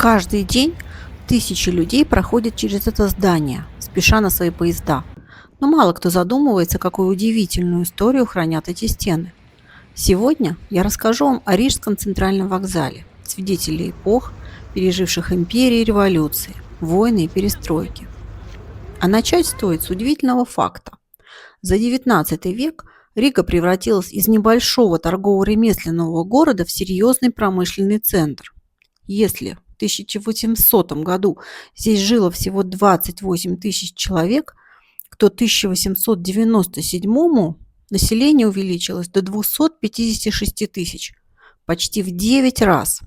Каждый день тысячи людей проходят через это здание, спеша на свои поезда. Но мало кто задумывается, какую удивительную историю хранят эти стены. Сегодня я расскажу вам о Рижском центральном вокзале, свидетеле эпох, переживших империи и революции, войны и перестройки. А начать стоит с удивительного факта. За XIX век Рига превратилась из небольшого торгово-ремесленного города в серьезный промышленный центр. Если в 1800 году здесь жило всего 28 тысяч человек, то к 1897 население увеличилось до 256 тысяч, почти в 9 раз.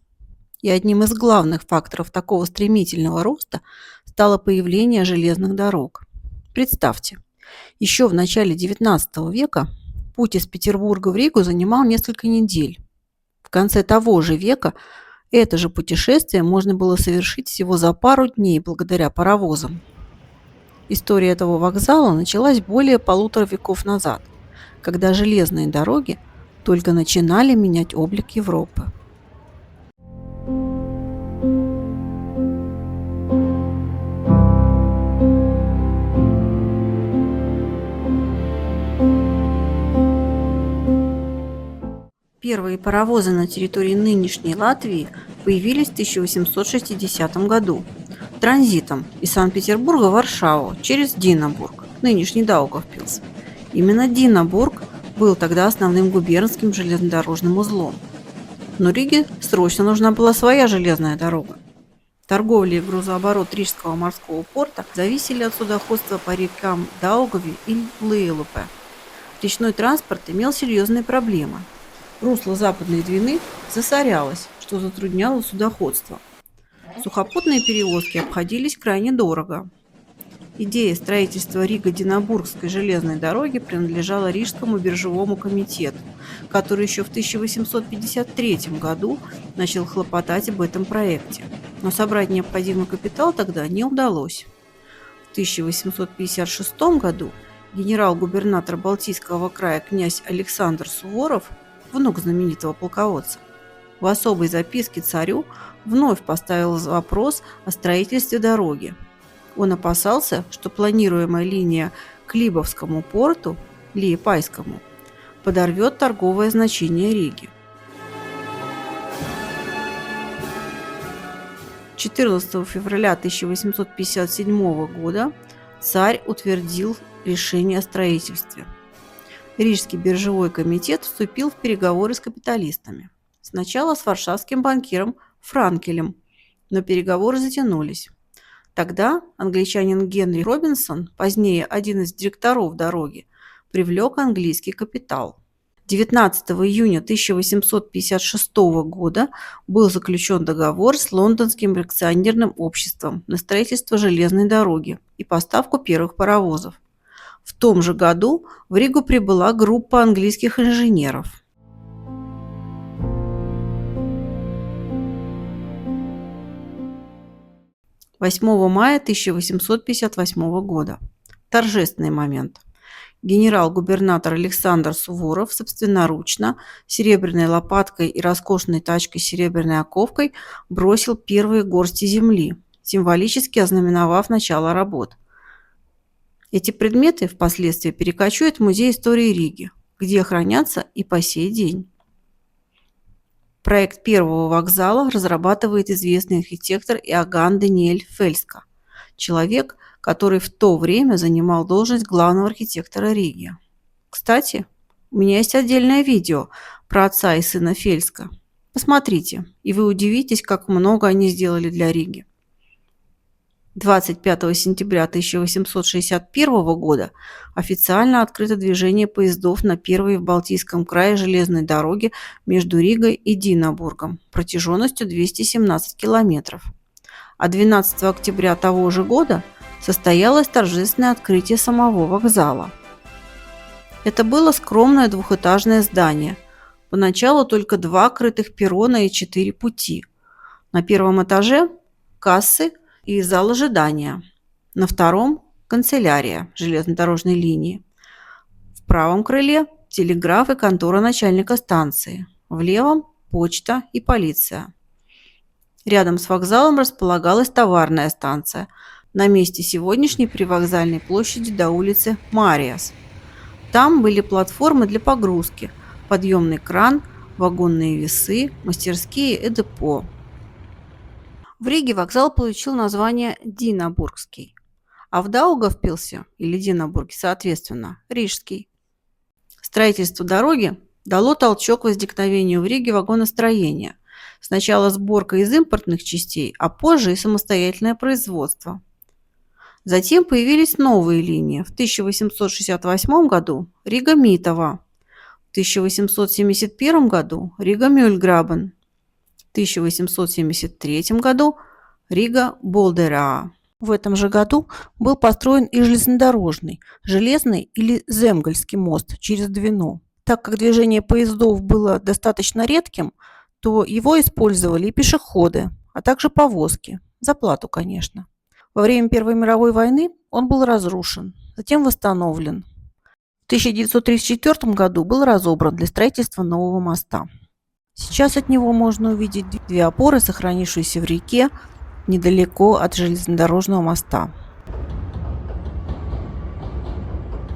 И одним из главных факторов такого стремительного роста стало появление железных дорог. Представьте, еще в начале XIX века путь из Петербурга в Ригу занимал несколько недель. В конце того же века это же путешествие можно было совершить всего за пару дней благодаря паровозам. История этого вокзала началась более 1,5 века назад, когда железные дороги только начинали менять облик Европы. Первые паровозы на территории нынешней Латвии появились в 1860 году транзитом из Санкт-Петербурга в Варшаву через Динабург, нынешний Даугавпилс. Именно Динабург был тогда основным губернским железнодорожным узлом. Но Риге срочно нужна была своя железная дорога. Торговля и грузооборот Рижского морского порта зависели от судоходства по рекам Даугави и Лейлупе. Речной транспорт имел серьезные проблемы. Русло Западной Двины засорялось, что затрудняло судоходство. Сухопутные перевозки обходились крайне дорого. Идея строительства Рига-Динабургской железной дороги принадлежала Рижскому биржевому комитету, который еще в 1853 году начал хлопотать об этом проекте. Но собрать необходимый капитал тогда не удалось. В 1856 году генерал-губернатор Балтийского края князь Александр Суворов, внук знаменитого полководца, в особой записке царю вновь поставил вопрос о строительстве дороги. Он опасался, что планируемая линия к Либовскому порту, Лиепайскому, подорвет торговое значение Риги. 14 февраля 1857 года царь утвердил решение о строительстве. Рижский биржевой комитет вступил в переговоры с капиталистами. Сначала с варшавским банкиром Франкелем, но переговоры затянулись. Тогда англичанин Генри Робинсон, позднее один из директоров дороги, привлек английский капитал. 19 июня 1856 года был заключен договор с Лондонским акционерным обществом на строительство железной дороги и поставку первых паровозов. В том же году в Ригу прибыла группа английских инженеров. «8 мая 1858 года. Торжественный момент. Генерал-губернатор Александр Суворов собственноручно, серебряной лопаткой и роскошной тачкой с серебряной оковкой бросил первые горсти земли, символически ознаменовав начало работ. Эти предметы впоследствии перекочуют в Музей истории Риги, где хранятся и по сей день. Проект первого вокзала разрабатывает известный архитектор Иоганн Даниэль Фельска, человек, который в то время занимал должность главного архитектора Риги. Кстати, у меня есть отдельное видео про отца и сына Фельска. Посмотрите, и вы удивитесь, как много они сделали для Риги. 25 сентября 1861 года официально открыто движение поездов на первой в Балтийском крае железной дороге между Ригой и Динабургом протяженностью 217 километров. А 12 октября того же года состоялось торжественное открытие самого вокзала. Это было скромное двухэтажное здание. Поначалу только 2 крытых перрона и 4 пути. На первом этаже – кассы и зал ожидания. На втором – канцелярия железнодорожной линии. В правом крыле – телеграф и контора начальника станции. В левом – почта и полиция. Рядом с вокзалом располагалась товарная станция на месте сегодняшней привокзальной площади до улицы Мариас. Там были платформы для погрузки, подъемный кран, вагонные весы, мастерские и депо. В Риге вокзал получил название Динабургский, а в Даугавпилсе или Динабурге, соответственно, Рижский. Строительство дороги дало толчок возникновению в Риге вагоностроения. Сначала сборка из импортных частей, а позже и самостоятельное производство. Затем появились новые линии. В 1868 году Рига-Митова, в 1871 году Рига-Мюльграбен, в 1873 году Рига-Болдераа. В этом же году был построен и железнодорожный, железный или Земгольский мост через Двину. Так как движение поездов было достаточно редким, то его использовали и пешеходы, а также повозки, за плату, конечно. Во время Первой мировой войны он был разрушен, затем восстановлен. В 1934 году был разобран для строительства нового моста. Сейчас от него можно увидеть две опоры, сохранившиеся в реке, недалеко от железнодорожного моста.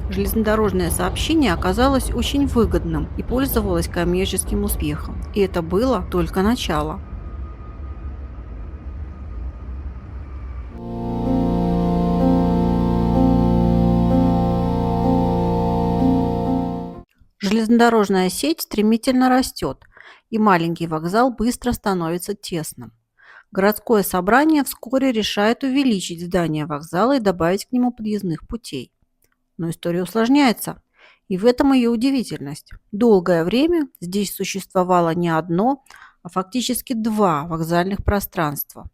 Железнодорожное сообщение оказалось очень выгодным и пользовалось коммерческим успехом. И это было только начало. Железнодорожная сеть стремительно растет, и маленький вокзал быстро становится тесным. Городское собрание вскоре решает увеличить здание вокзала и добавить к нему подъездных путей. Но история усложняется, и в этом ее удивительность. Долгое время здесь существовало не одно, а фактически два вокзальных пространства.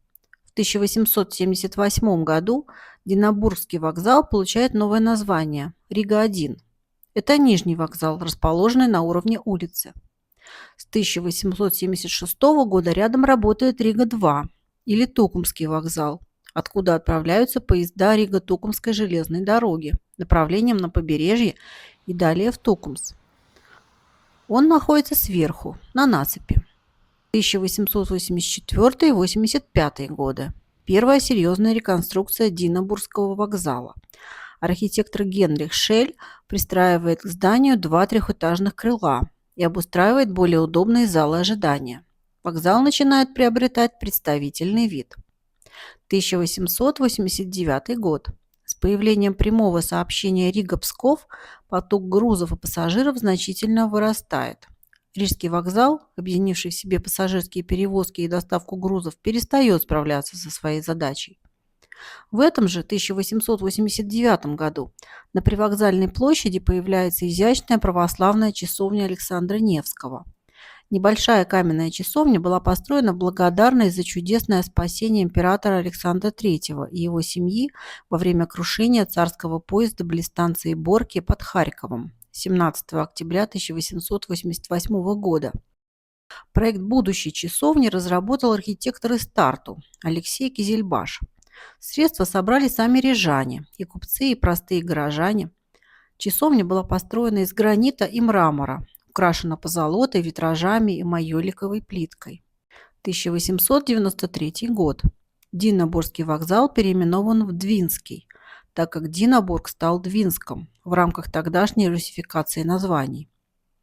В 1878 году Динабургский вокзал получает новое название – Рига-1. Это нижний вокзал, расположенный на уровне улицы. С 1876 года рядом работает Рига-2 или Тукумский вокзал, откуда отправляются поезда Рига-Тукумской железной дороги направлением на побережье и далее в Тукумс. Он находится сверху, на насыпи. 1884-85 годы. Первая серьезная реконструкция Динабургского вокзала. Архитектор Генрих Шель пристраивает к зданию два трехэтажных крыла и обустраивает более удобные залы ожидания. Вокзал начинает приобретать представительный вид. 1889 год. С появлением прямого сообщения Рига-Псков поток грузов и пассажиров значительно вырастает. Рижский вокзал, объединивший в себе пассажирские перевозки и доставку грузов, перестает справляться со своей задачей. В этом же 1889 году на привокзальной площади появляется изящная православная часовня Александра Невского. Небольшая каменная часовня была построена в благодарность за чудесное спасение императора Александра III и его семьи во время крушения царского поезда близ станции Борки под Харьковом 17 октября 1888 года. Проект будущей часовни разработал архитектор из Тарту Алексей Кизельбаш. Средства собрали сами рижане, и купцы, и простые горожане. Часовня была построена из гранита и мрамора, украшена позолотой, витражами и майоликовой плиткой. 1893 год. Динабургский вокзал переименован в Двинский, так как Динабург стал Двинском в рамках тогдашней русификации названий.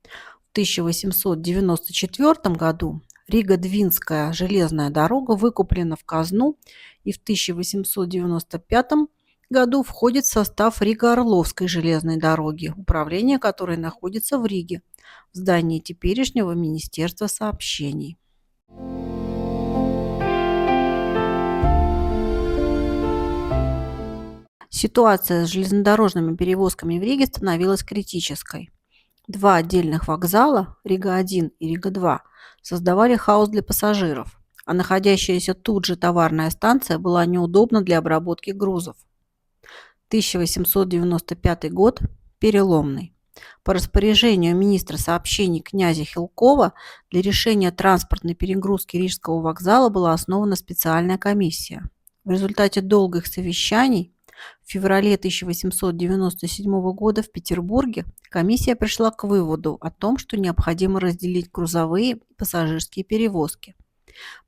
В 1894 году Рига-Двинская железная дорога выкуплена в казну и в 1895 году входит в состав Рига-Орловской железной дороги, управление которой находится в Риге, в здании теперешнего Министерства сообщений. Ситуация с железнодорожными перевозками в Риге становилась критической. Два отдельных вокзала, Рига-1 и Рига-2, создавали хаос для пассажиров, а находящаяся тут же товарная станция была неудобна для обработки грузов. 1895 год – переломный. По распоряжению министра сообщений князя Хилкова для решения транспортной перегрузки Рижского вокзала была основана специальная комиссия. В результате долгих совещаний в феврале 1897 года в Петербурге комиссия пришла к выводу о том, что необходимо разделить грузовые и пассажирские перевозки.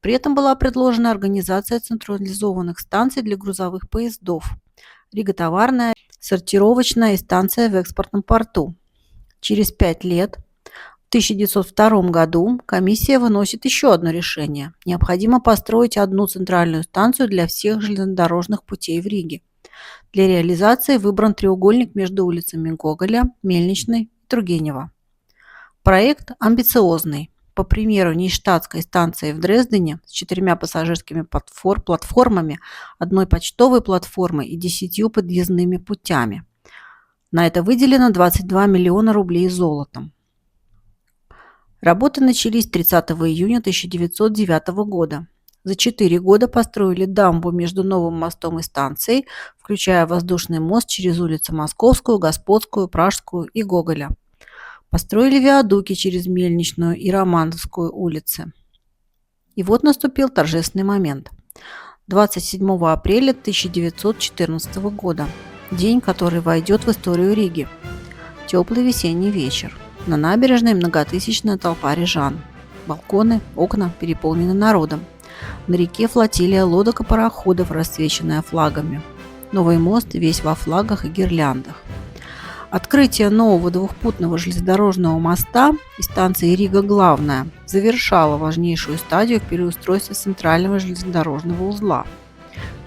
При этом была предложена организация централизованных станций для грузовых поездов, Рига товарная, сортировочная и станция в экспортном порту. Через 5 лет, в 1902 году, комиссия выносит еще одно решение. Необходимо построить одну центральную станцию для всех железнодорожных путей в Риге. Для реализации выбран треугольник между улицами Гоголя, Мельничной и Тургенева. Проект амбициозный. По примеру Нейштадтской станции в Дрездене с 4 пассажирскими платформами, одной почтовой платформой и 10 подъездными путями. На это выделено 22 миллиона рублей золотом. Работы начались 30 июня 1909 года. За 4 года построили дамбу между новым мостом и станцией, включая воздушный мост через улицы Московскую, Господскую, Пражскую и Гоголя. Построили виадуки через Мельничную и Романовскую улицы. И вот наступил торжественный момент. 27 апреля 1914 года. День, который войдет в историю Риги. Теплый весенний вечер. На набережной многотысячная толпа рижан. Балконы, окна переполнены народом. На реке флотилия лодок и пароходов, расцвеченная флагами. Новый мост весь во флагах и гирляндах. Открытие нового двухпутного железнодорожного моста и станции Рига Главная завершало важнейшую стадию в переустройстве центрального железнодорожного узла.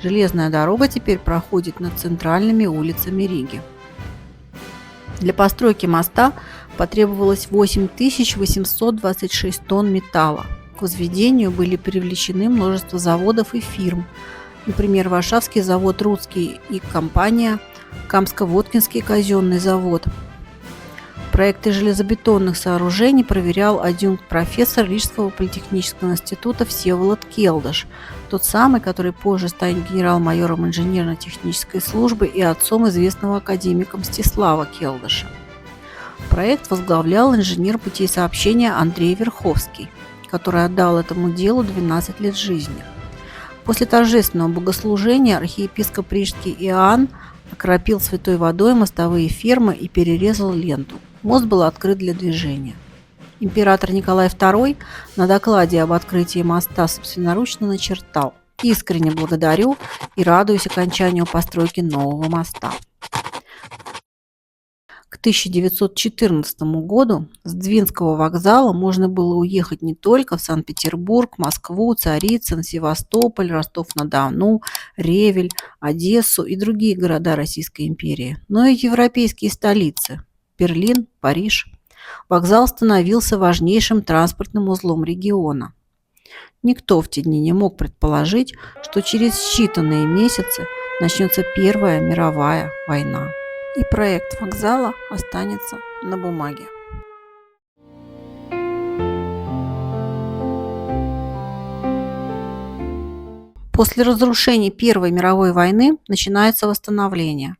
Железная дорога теперь проходит над центральными улицами Риги. Для постройки моста потребовалось 8826 тонн металла. К возведению были привлечены множество заводов и фирм, например, Варшавский завод «Русский» и компания Камско-Воткинский казенный завод. Проекты железобетонных сооружений проверял адъюнкт-профессор Рижского политехнического института Всеволод Келдыш, тот самый, который позже станет генерал-майором инженерно-технической службы и отцом известного академика Мстислава Келдыша. Проект возглавлял инженер путей сообщения Андрей Верховский, который отдал этому делу 12 лет жизни. После торжественного богослужения архиепископ Рижский Иоанн окропил святой водой мостовые фермы и перерезал ленту. Мост был открыт для движения. Император Николай II на докладе об открытии моста собственноручно начертал: «Искренне благодарю и радуюсь окончанию постройки нового моста». К 1914 году с Двинского вокзала можно было уехать не только в Санкт-Петербург, Москву, Царицын, Севастополь, Ростов-на-Дону, Ревель, Одессу и другие города Российской империи, но и европейские столицы – Берлин, Париж. Вокзал становился важнейшим транспортным узлом региона. Никто в те дни не мог предположить, что через считанные месяцы начнется Первая мировая война. И проект вокзала останется на бумаге. После разрушений Первой мировой войны начинается восстановление.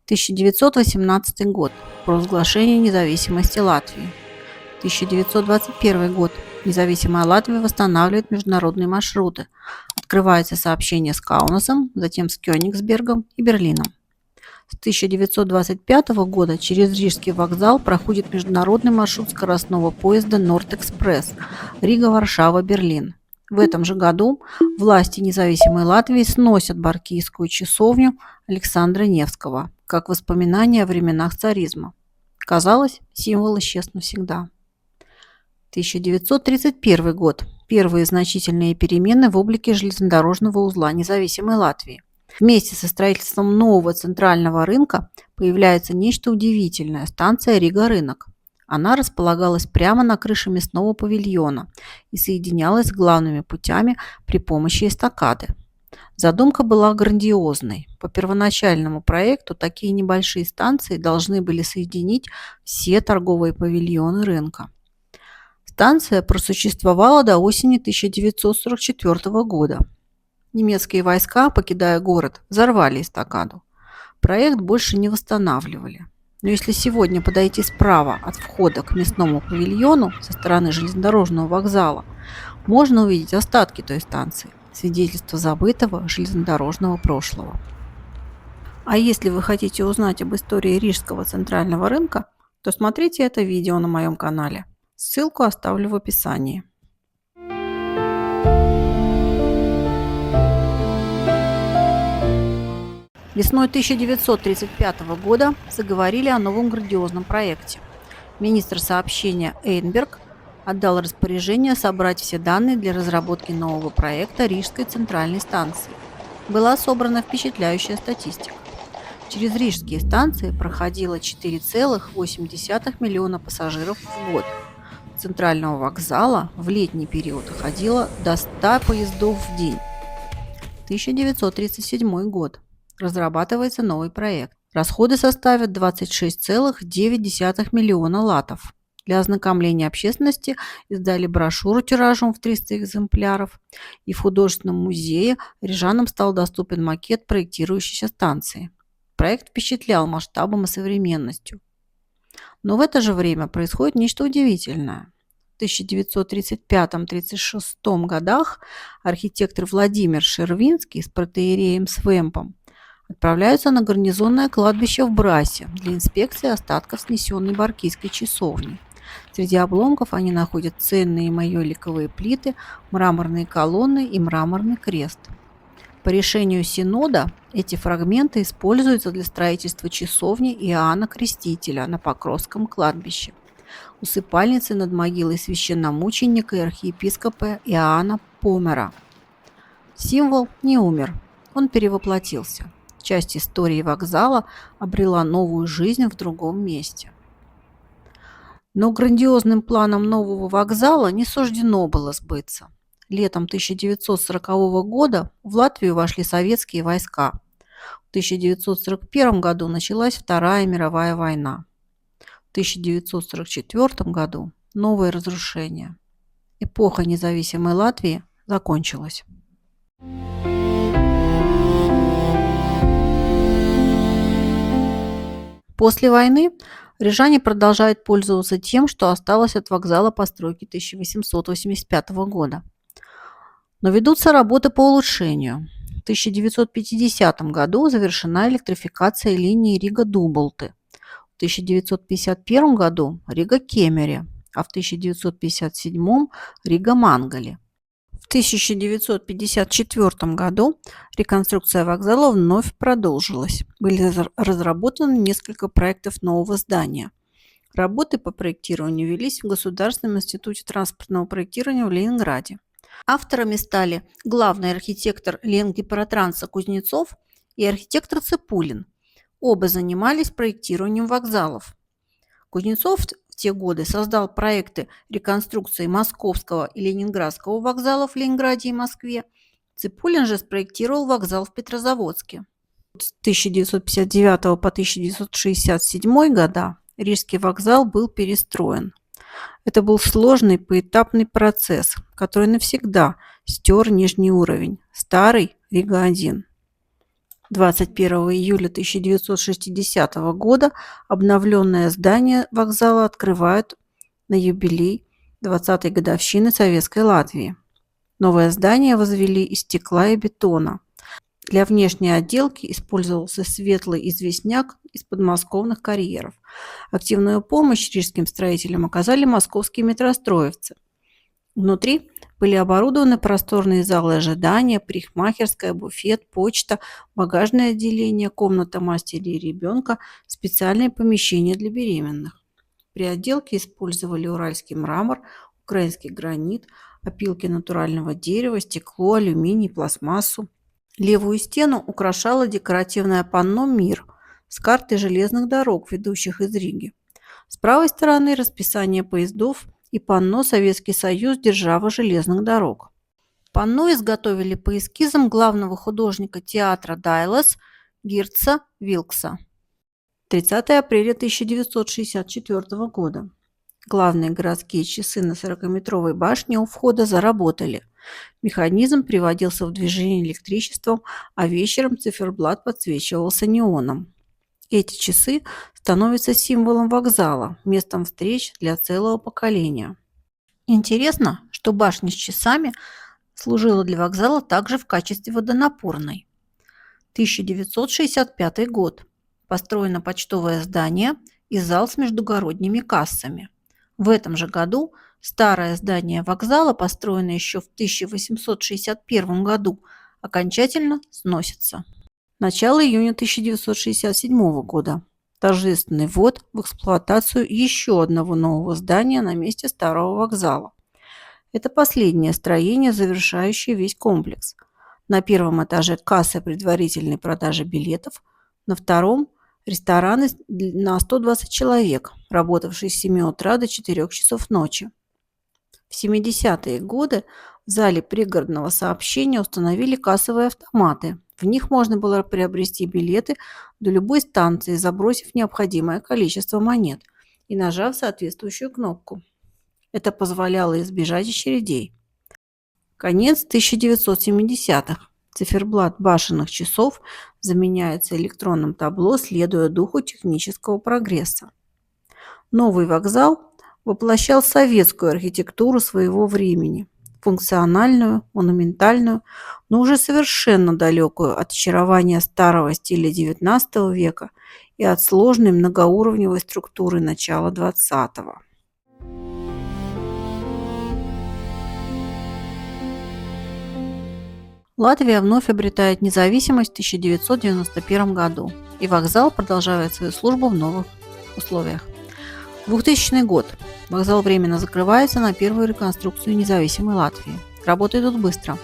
1918 год. Провозглашение независимости Латвии. 1921 год. Независимая Латвия восстанавливает международные маршруты. Открывается сообщение с Каунасом, затем с Кёнигсбергом и Берлином. С 1925 года через Рижский вокзал проходит международный маршрут скоростного поезда Норд-Экспресс Рига-Варшава-Берлин. В этом же году власти независимой Латвии сносят Баркийскую часовню Александра Невского, как воспоминание о временах царизма. Казалось, символ исчез навсегда. 1931 год. Первые значительные перемены в облике железнодорожного узла независимой Латвии. Вместе со строительством нового центрального рынка появляется нечто удивительное – станция Рига-Рынок. Она располагалась прямо на крыше мясного павильона и соединялась с главными путями при помощи эстакады. Задумка была грандиозной. По первоначальному проекту такие небольшие станции должны были соединить все торговые павильоны рынка. Станция просуществовала до осени 1944 года. Немецкие войска, покидая город, взорвали эстакаду. Проект больше не восстанавливали. Но если сегодня подойти справа от входа к мясному павильону со стороны железнодорожного вокзала, можно увидеть остатки той станции, свидетельство забытого железнодорожного прошлого. А если вы хотите узнать об истории Рижского центрального рынка, то смотрите это видео на моем канале. Ссылку оставлю в описании. Весной 1935 года заговорили о новом грандиозном проекте. Министр сообщения Эйнберг отдал распоряжение собрать все данные для разработки нового проекта Рижской центральной станции. Была собрана впечатляющая статистика. Через рижские станции проходило 4,8 миллиона пассажиров в год. С центрального вокзала в летний период ходило до 100 поездов в день. 1937 год. Разрабатывается новый проект. Расходы составят 26,9 миллиона латов. Для ознакомления общественности издали брошюру тиражом в 300 экземпляров, и в художественном музее рижанам стал доступен макет проектирующейся станции. Проект впечатлял масштабом и современностью. Но в это же время происходит нечто удивительное. В 1935-36 годах архитектор Владимир Шервинский с протоиереем Свемпом отправляются на гарнизонное кладбище в Брасе для инспекции остатков снесенной Баркийской часовни. Среди обломков они находят ценные майоликовые плиты, мраморные колонны и мраморный крест. По решению Синода эти фрагменты используются для строительства часовни Иоанна Крестителя на Покровском кладбище, усыпальницы над могилой священномученика и архиепископа Иоанна Помера. Символ не умер, он перевоплотился. Часть истории вокзала обрела новую жизнь в другом месте. Но грандиозным планам нового вокзала не суждено было сбыться. Летом 1940 года в Латвию вошли советские войска. В 1941 году началась Вторая мировая война. В 1944 году новые разрушения. Эпоха независимой Латвии закончилась. После войны рижане продолжают пользоваться тем, что осталось от вокзала постройки 1885 года. Но ведутся работы по улучшению. В 1950 году завершена электрификация линии Рига-Дуболты. В 1951 году Рига-Кемере, а в 1957 Рига-Мангали. В 1954 году реконструкция вокзала вновь продолжилась. Были разработаны несколько проектов нового здания. Работы по проектированию велись в Государственном институте транспортного проектирования в Ленинграде. Авторами стали главный архитектор Ленгипаротранса Кузнецов и архитектор Ципулин. Оба занимались проектированием вокзалов. Кузнецов в те годы создал проекты реконструкции Московского и Ленинградского вокзалов в Ленинграде и Москве. Ципулин же спроектировал вокзал в Петрозаводске. С 1959 по 1967 года Рижский вокзал был перестроен. Это был сложный поэтапный процесс, который навсегда стер нижний уровень, старый Рига-1. 21 июля 1960 года обновленное здание вокзала открывают на юбилей 20-й годовщины Советской Латвии. Новое здание возвели из стекла и бетона. Для внешней отделки использовался светлый известняк из подмосковных карьеров. Активную помощь рижским строителям оказали московские метростроевцы. Внутри были оборудованы просторные залы ожидания, парикмахерская, буфет, почта, багажное отделение, комната матери и ребенка, специальные помещения для беременных. При отделке использовали уральский мрамор, украинский гранит, опилки натурального дерева, стекло, алюминий, пластмассу. Левую стену украшало декоративное панно «Мир» с картой железных дорог, ведущих из Риги. С правой стороны расписание поездов и панно «Советский Союз. Держава железных дорог». Панно изготовили по эскизам главного художника театра Дайлас Гирца Вилкса. 30 апреля 1964 года. Главные городские часы на 40-метровой башне у входа заработали. Механизм приводился в движение электричеством, а вечером циферблат подсвечивался неоном. Эти часы становятся символом вокзала, местом встреч для целого поколения. Интересно, что башня с часами служила для вокзала также в качестве водонапорной. 1965 год. Построено почтовое здание и зал с междугородними кассами. В этом же году старое здание вокзала, построенное еще в 1861 году, окончательно сносится. Начало июня 1967 года. Торжественный ввод в эксплуатацию еще одного нового здания на месте старого вокзала. Это последнее строение, завершающее весь комплекс. На первом этаже касса предварительной продажи билетов, на втором – рестораны на 120 человек, работавшие с 7 утра до 4 часов ночи. В 70-е годы в зале пригородного сообщения установили кассовые автоматы. В них можно было приобрести билеты до любой станции, забросив необходимое количество монет и нажав соответствующую кнопку. Это позволяло избежать очередей. Конец 1970-х. Циферблат башенных часов заменяется электронным табло, следуя духу технического прогресса. Новый вокзал воплощал советскую архитектуру своего времени, функциональную, монументальную, но уже совершенно далекую от очарования старого стиля XIX века и от сложной многоуровневой структуры начала XX. Латвия вновь обретает независимость в 1991 году, и вокзал продолжает свою службу в новых условиях. 2000 год. Вокзал временно закрывается на первую реконструкцию независимой Латвии. Работает тут быстро.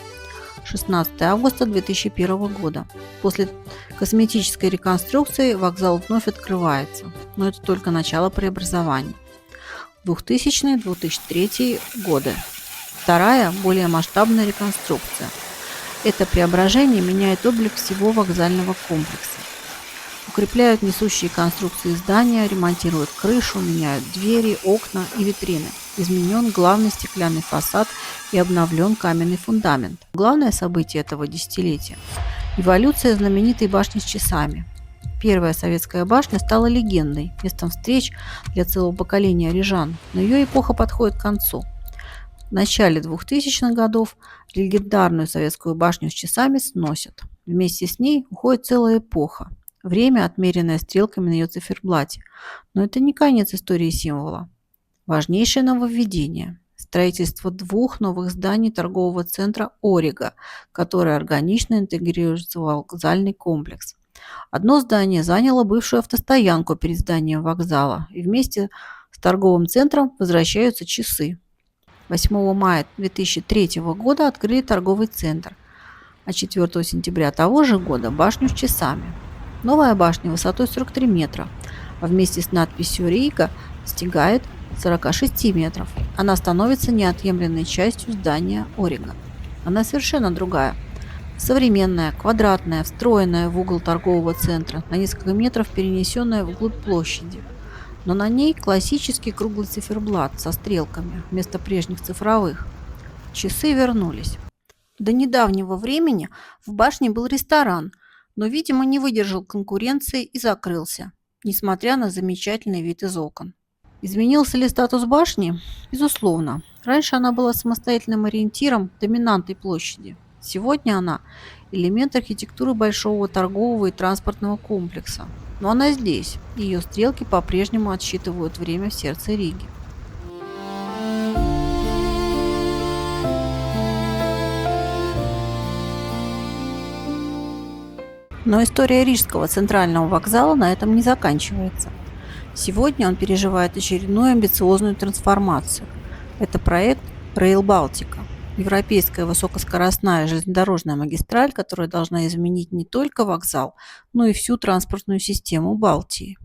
16 августа 2001 года. После косметической реконструкции вокзал вновь открывается, но это только начало преобразований. 2000-2003 годы. Вторая, более масштабная реконструкция. Это преображение меняет облик всего вокзального комплекса. Укрепляют несущие конструкции здания, ремонтируют крышу, меняют двери, окна и витрины. Изменен главный стеклянный фасад и обновлен каменный фундамент. Главное событие этого десятилетия – эволюция знаменитой башни с часами. Первая советская башня стала легендой, местом встреч для целого поколения рижан, но ее эпоха подходит к концу. В начале 2000-х годов легендарную советскую башню с часами сносят. Вместе с ней уходит целая эпоха. Время, отмеренное стрелками на ее циферблате. Но это не конец истории символа. Важнейшее нововведение – строительство 2 новых зданий торгового центра «Орига», которое органично интегрируется в вокзальный комплекс. Одно здание заняло бывшую автостоянку перед зданием вокзала, и вместе с торговым центром возвращаются часы. 8 мая 2003 года открыли торговый центр, а 4 сентября того же года – башню с часами. Новая башня высотой 43 метра, а вместе с надписью «Рига» достигает 46 метров. Она становится неотъемлемой частью здания «Орига». Она совершенно другая. Современная, квадратная, встроенная в угол торгового центра, на несколько метров перенесенная вглубь площади. Но на ней классический круглый циферблат со стрелками вместо прежних цифровых. Часы вернулись. До недавнего времени в башне был ресторан, но, видимо, не выдержал конкуренции и закрылся, несмотря на замечательный вид из окон. Изменился ли статус башни? Безусловно. Раньше она была самостоятельным ориентиром, доминантой площади. Сегодня она – элемент архитектуры большого торгового и транспортного комплекса. Но она здесь, и ее стрелки по-прежнему отсчитывают время в сердце Риги. Но история Рижского центрального вокзала на этом не заканчивается. Сегодня он переживает очередную амбициозную трансформацию. Это проект Rail Baltica – европейская высокоскоростная железнодорожная магистраль, которая должна изменить не только вокзал, но и всю транспортную систему Балтии.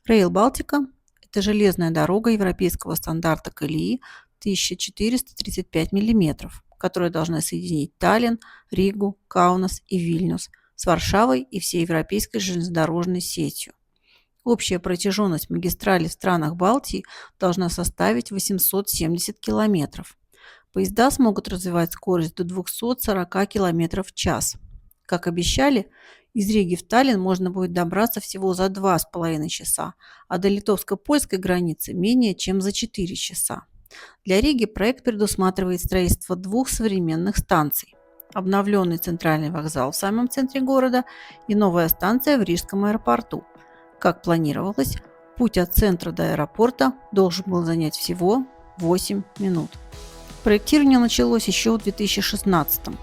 Rail Baltica – это железная дорога европейского стандарта колеи 1435 мм, которая должна соединить Таллин, Ригу, Каунас и Вильнюс с Варшавой и всей европейской железнодорожной сетью. Общая протяженность магистрали в странах Балтии должна составить 870 километров. Поезда смогут развивать скорость до 240 км в час. Как обещали, из Риги в Таллин можно будет добраться всего за 2,5 часа, а до литовско-польской границы менее чем за 4 часа. Для Риги проект предусматривает строительство 2 современных станций. Обновленный центральный вокзал в самом центре города и новая станция в Рижском аэропорту. Как планировалось, путь от центра до аэропорта должен был занять всего 8 минут. Проектирование началось еще в 2016-м.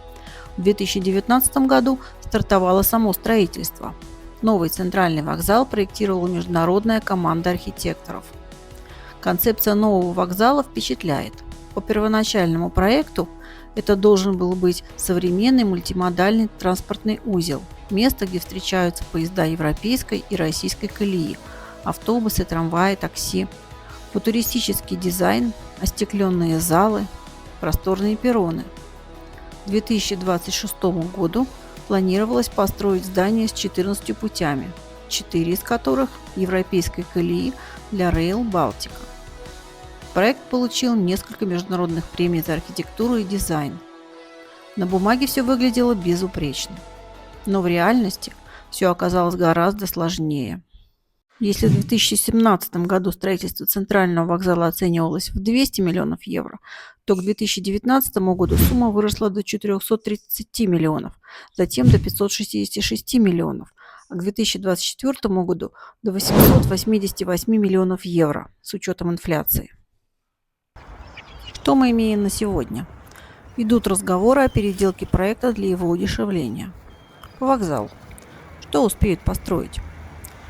В 2019 году стартовало само строительство. Новый центральный вокзал проектировала международная команда архитекторов. Концепция нового вокзала впечатляет. По первоначальному проекту это должен был быть современный мультимодальный транспортный узел, место, где встречаются поезда европейской и российской колеи, автобусы, трамваи, такси, футуристический дизайн, остекленные залы, просторные перроны. К 2026 году планировалось построить здание с 14 путями, 4 из которых европейской колеи для Rail Baltica. Проект получил несколько международных премий за архитектуру и дизайн. На бумаге все выглядело безупречно, но в реальности все оказалось гораздо сложнее. Если в 2017 году строительство центрального вокзала оценивалось в 200 миллионов евро, то к 2019 году сумма выросла до 430 миллионов, затем до 566 миллионов, а к 2024 году до 888 миллионов евро с учетом инфляции. Что мы имеем на сегодня? Идут разговоры о переделке проекта для его удешевления. По вокзалу. Что успеют построить?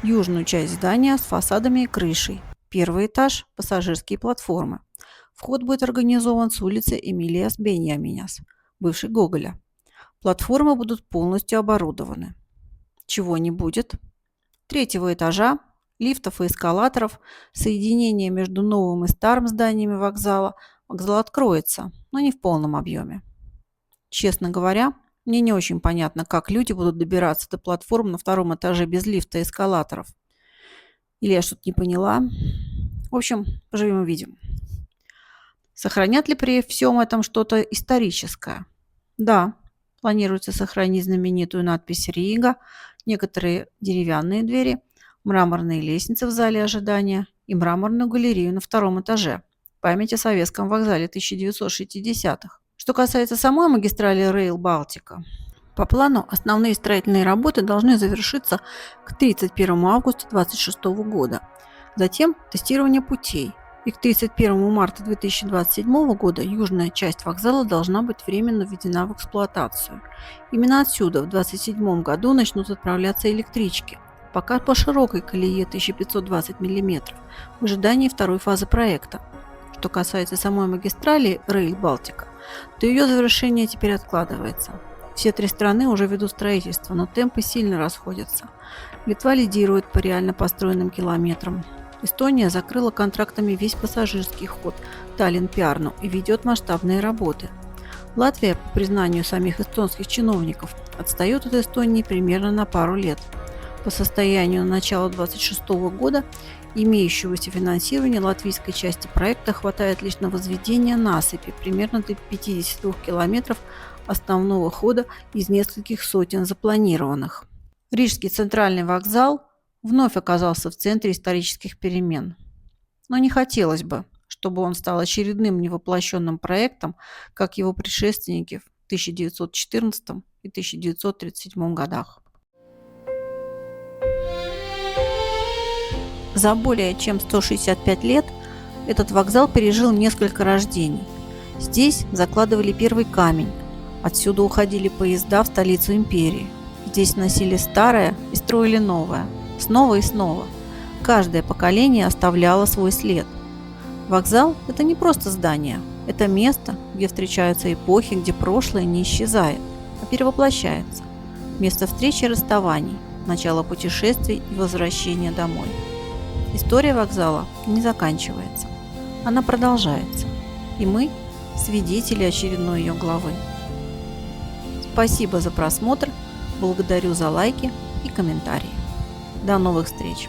Южную часть здания с фасадами и крышей. Первый этаж – пассажирские платформы. Вход будет организован с улицы Эмилиас Беньяминас, бывшей Гоголя. Платформы будут полностью оборудованы. Чего не будет? Третьего этажа, лифтов и эскалаторов, соединение между новым и старым зданиями вокзала. Вокзал откроется, но не в полном объеме. Честно говоря, мне не очень понятно, как люди будут добираться до платформ на втором этаже без лифта и эскалаторов. Или я что-то не поняла. В общем, поживем и увидим. Сохранят ли при всем этом что-то историческое? Да, планируется сохранить знаменитую надпись «Рига», некоторые деревянные двери, мраморные лестницы в зале ожидания и мраморную галерею на втором этаже. Память о советском вокзале 1960-х. Что касается самой магистрали Rail Baltica, по плану основные строительные работы должны завершиться к 31 августа 2026 года. Затем тестирование путей. И к 31 марта 2027 года южная часть вокзала должна быть временно введена в эксплуатацию. Именно отсюда в 2027 году начнут отправляться электрички, пока по широкой колее 1520 мм, в ожидании второй фазы проекта. Что касается самой магистрали Rail Baltica, то ее завершение теперь откладывается. Все три страны уже ведут строительство, но темпы сильно расходятся. Литва лидирует по реально построенным километрам. Эстония закрыла контрактами весь пассажирский ход Таллин-Пярну и ведет масштабные работы. Латвия, по признанию самих эстонских чиновников, отстает от Эстонии примерно на пару лет. По состоянию на начало 2026 года имеющегося финансирования латвийской части проекта хватает лишь на возведение насыпи примерно до 52 километров основного хода из нескольких сотен запланированных. Рижский центральный вокзал вновь оказался в центре исторических перемен. Но не хотелось бы, чтобы он стал очередным невоплощенным проектом, как его предшественники в 1914 и 1937 годах. За более чем 165 лет этот вокзал пережил несколько рождений. Здесь закладывали первый камень, отсюда уходили поезда в столицу империи. Здесь носили старое и строили новое, снова и снова. Каждое поколение оставляло свой след. Вокзал – это не просто здание, это место, где встречаются эпохи, где прошлое не исчезает, а перевоплощается. Место встречи и расставаний, начало путешествий и возвращения домой. История вокзала не заканчивается, она продолжается, и мы – свидетели очередной ее главы. Спасибо за просмотр, благодарю за лайки и комментарии. До новых встреч!